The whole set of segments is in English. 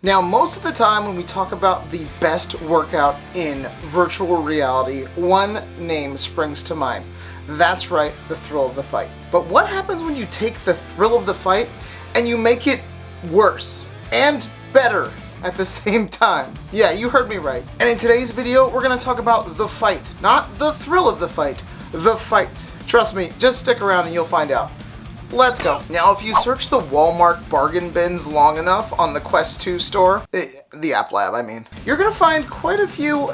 Now, most of the time when we talk about the best workout in virtual reality, one name springs to mind. That's right, the thrill of the fight. But what happens when you take the thrill of the fight and you make it worse and better at the same time? Yeah, you heard me right. And in today's video, we're gonna talk about the fight, not the thrill of the fight, the fight. Trust me, just stick around and you'll find out. Let's go. Now, if you search the Walmart bargain bins long enough on the Quest 2 store, the Applab, I mean, you're gonna find quite a few,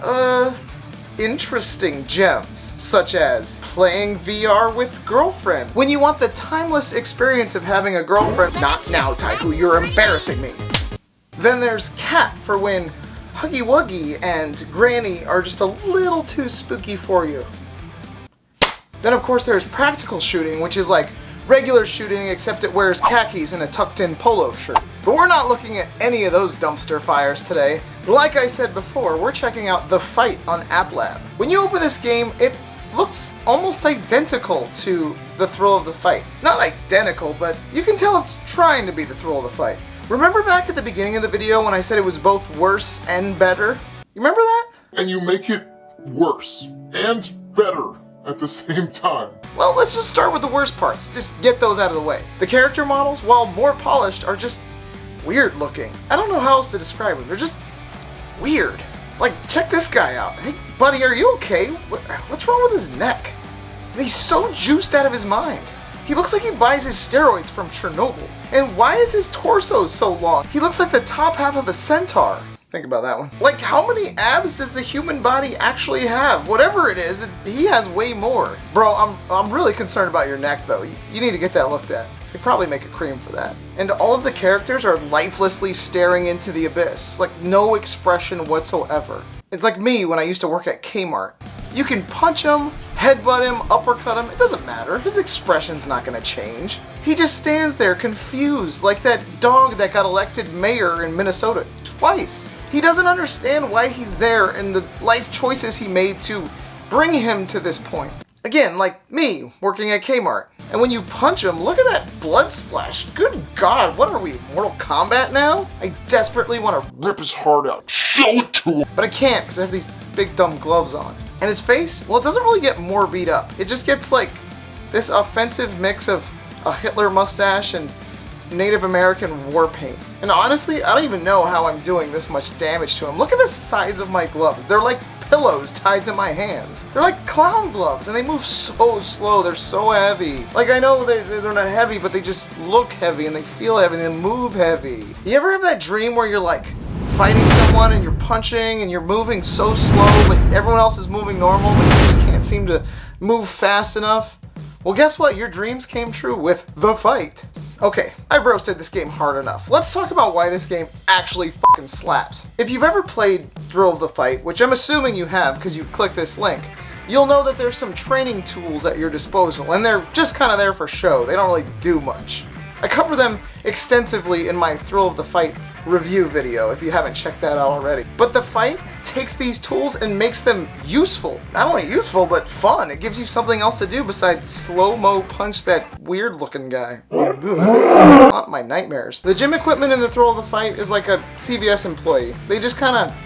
interesting gems, such as playing VR with girlfriend. When you want the timeless experience of having a girlfriend, not now, Taiku, you're embarrassing me. Then there's Cat for when Huggy Wuggy and Granny are just a little too spooky for you. Then of course there's practical shooting, which is like regular shooting except it wears khakis and a tucked in polo shirt. But we're not looking at any of those dumpster fires today. Like I said before, we're checking out The Fight on Applab. When you open this game, it looks almost identical to The Thrill of the Fight. Not identical, but you can tell it's trying to be The Thrill of the Fight. Remember back at the beginning of the video when I said it was both worse and better? You remember that? And you make it worse and better at the same time. Well, let's just start with the worst parts. Just get those out of the way. The character models, while more polished, are just weird looking. I don't know how else to describe them. They're just weird. Like, check this guy out. Hey, buddy, are you okay? What's wrong with his neck? And he's so juiced out of his mind. He looks like he buys his steroids from Chernobyl. And why is his torso so long? He looks like the top half of a centaur. Think about that one. Like, how many abs does the human body actually have? Whatever it is, he has way more. Bro, I'm really concerned about your neck, though. You need to get that looked at. They probably make a cream for that. And all of the characters are lifelessly staring into the abyss. Like, no expression whatsoever. It's like me when I used to work at Kmart. You can punch him, headbutt him, uppercut him, it doesn't matter. His expression's not gonna change. He just stands there confused, like that dog that got elected mayor in Minnesota twice. He doesn't understand why he's there and the life choices he made to bring him to this point. Again, like me, working at Kmart. And when you punch him, look at that blood splash. Good God, what are we, Mortal Kombat now? I desperately want to Rip his heart out. Show it to him. but I can't because I have these big dumb gloves on. And his face, well, it doesn't really get more beat up. It just gets like this offensive mix of a Hitler mustache and Native American war paint. And honestly, I don't even know how I'm doing this much damage to him. Look at the size of my gloves. They're like pillows tied to my hands. They're like clown gloves and they move so slow. They're so heavy. Like, I know they're not heavy, but they just look heavy and they feel heavy and they move heavy. You ever have that dream where you're like fighting someone and you're punching and you're moving so slow, but everyone else is moving normal, but you just can't seem to move fast enough? Well, guess what? Your dreams came true with The Fight. Okay, I've roasted this game hard enough. Let's talk about why this game actually fucking slaps. If you've ever played Thrill of the Fight, which I'm assuming you have because you click this link, you'll know that there's some training tools at your disposal, and they're just kind of there for show. They don't really do much. I cover them extensively in my Thrill of the Fight review video if you haven't checked that out already. But The Fight takes these tools and makes them useful. Not only useful, but fun. It gives you something else to do besides slow-mo punch that weird-looking guy. Not my nightmares. The gym equipment in the Thrill of the Fight is like a CVS employee. They just kind of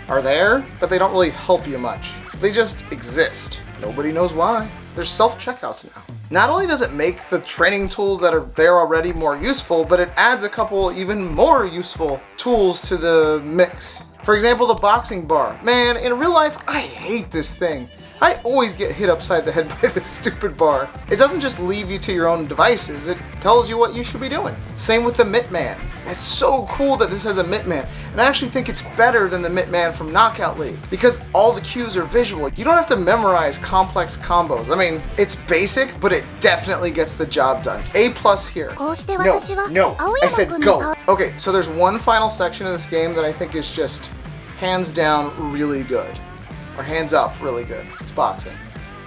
are there, but they don't really help you much. They just exist. Nobody knows why. There's self-checkouts now. Not only does it make the training tools that are there already more useful, but it adds a couple even more useful tools to the mix. For example, the boxing bar. Man, in real life, I hate this thing. I always get hit upside the head by this stupid bar. It doesn't just leave you to your own devices, it tells you what you should be doing. Same with the Mitt Man. It's so cool that this has a Mitt Man, and I actually think it's better than the Mitt Man from Knockout League because all the cues are visual. You don't have to memorize complex combos. I mean, it's basic, but it definitely gets the job done. A+ here. No, I said go. Okay, so there's one final section of this game that I think is just hands down really good. Or hands up really good. It's boxing.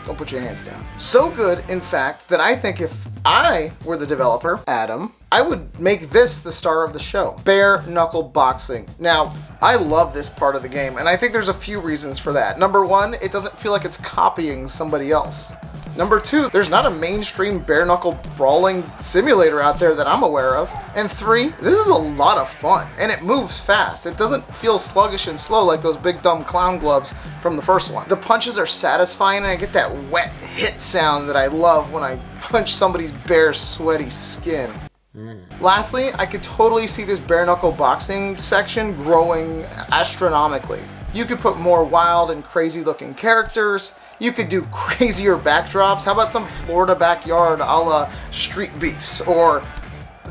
Don't put your hands down. So good, in fact, that I think if I were the developer, Adam, I would make this the star of the show. Bare knuckle boxing. Now, I love this part of the game, and I think there's a few reasons for that. Number one, it doesn't feel like it's copying somebody else. Number 2, there's not a mainstream bare knuckle brawling simulator out there that I'm aware of. And 3, this is a lot of fun, and it moves fast. It doesn't feel sluggish and slow like those big dumb clown gloves from the first one. The punches are satisfying, and I get that wet hit sound that I love when I punch somebody's bare sweaty skin. Lastly, I could totally see this bare knuckle boxing section growing astronomically. You could put more wild and crazy looking characters. You could do crazier backdrops. How about some Florida backyard a la Street Beefs, or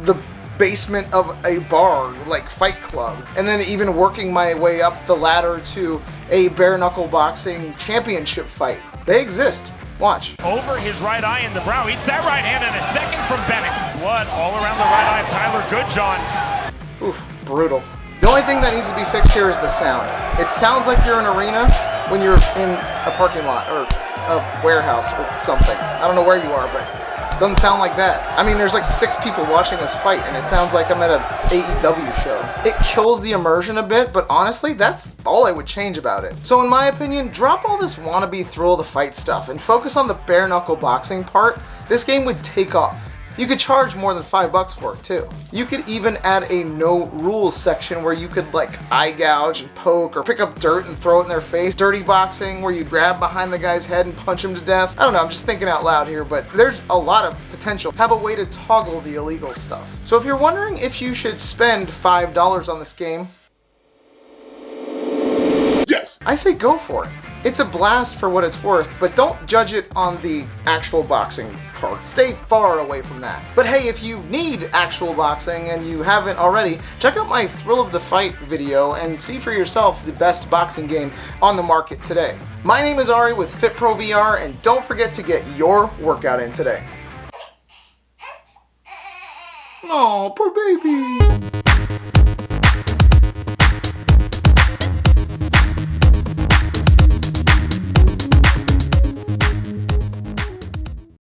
the basement of a bar like Fight Club, and then even working my way up the ladder to a bare knuckle boxing championship fight. They exist. Watch. Over his right eye in the brow. Eats that right hand and a second from Bennett. Blood all around the right eye of Tyler Goodjohn. Oof, brutal. The only thing that needs to be fixed here is the sound. It sounds like you're in an arena when you're in a parking lot or a warehouse or something. I don't know where you are, but it doesn't sound like that. I mean, there's like 6 people watching us fight, and it sounds like I'm at an AEW show. It kills the immersion a bit, but honestly, that's all I would change about it. So in my opinion, drop all this wannabe thrill of the fight stuff and focus on the bare knuckle boxing part. This game would take off. You could charge more than $5 for it too. You could even add a no rules section where you could like eye gouge and poke, or pick up dirt and throw it in their face. Dirty boxing where you grab behind the guy's head and punch him to death. I don't know, I'm just thinking out loud here, but there's a lot of potential. Have a way to toggle the illegal stuff. So if you're wondering if you should spend $5 on this game, Yes! I say go for it. It's a blast for what it's worth, but don't judge it on the actual boxing part. Stay far away from that. But hey, if you need actual boxing and you haven't already, check out my Thrill of the Fight video and see for yourself the best boxing game on the market today. My name is Ari with FitPro VR, and don't forget to get your workout in today. Aw, poor baby.